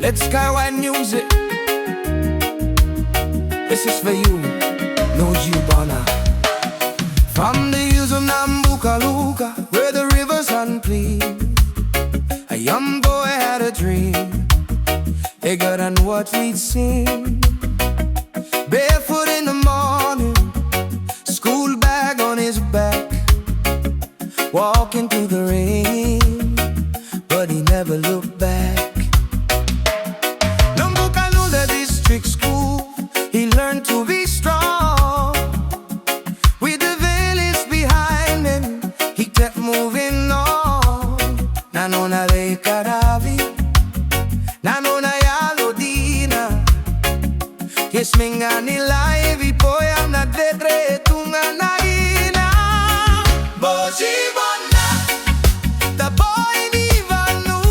Lex Kaiwai music. This is for you, Mojhee Bonnar. From the hills of Nambukaluka, where the rivers run clean, a young boy had a dream, bigger than what we'd seen. Barefoot in the morning, school bag on his back, walking through the rain, but he never looked back. Nambukaluka district school, he learned to be strong. With the village behind him, he kept moving on. Nanona de Karavi, nanona yalodina, kisminga nilai vipoya na dedre tunga naina. Mojhee Bonnar, the boy never knew.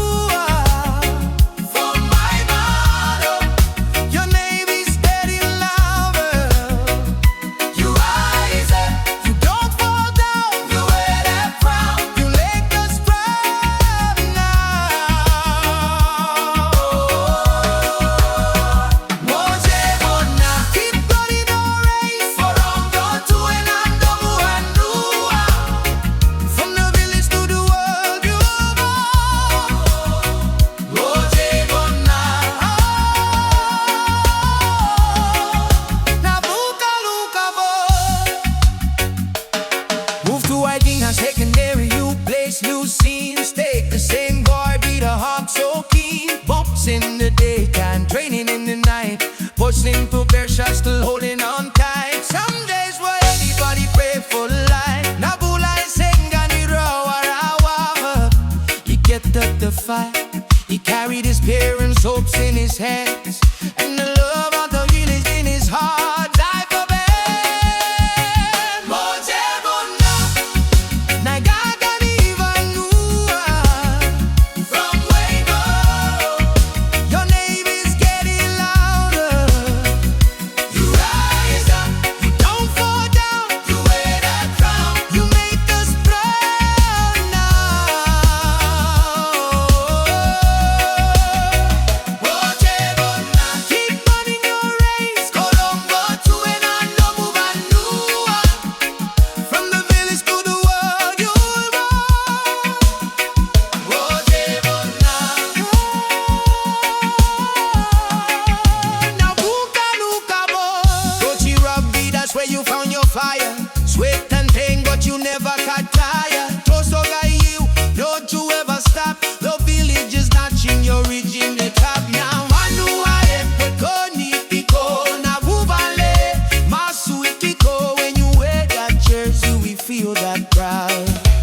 From my motto, your name is getting louder. You rise up, you don't fall down, you wear that crown, you make us proud now. Mojhee Bonnar, keep running our race, for on your to and andomu andua. From the village to the world you go. Mojhee Bonnar, Nambukaluka boy. Move to Whiting and secondary, you place new scenes. Take the same boy, be the hawk so keen. Bumps in the daytime, training in the night, pushing to bear shots, still holding on tight. Some days where anybody pray for life. Nabulai sengani rawarawa. He get up to fight, he carried his parents' hopes in his hands, and the love of the village in his heart. Life of Mojhee Bonnar, Nagagani Vanua. From Wego, your name is getting louder. You rise up, you don't fall down, you wear that crown, you make us proud now. Mojhee Bonnar, keep running your race, Colombo to and andomu andua. From the village to the world you go. Mojhee Bonnar, Nambukaluka boy. Coachy rugby, that's where you found your fire. Sweat and pain, but you never got tired. Toso got you, don't you ever stop. The village is notching your ridge in the top. Now Manuale, Koni Piko, Nabubale, Masu Ikiko. When you wear that jersey, we feel that pride.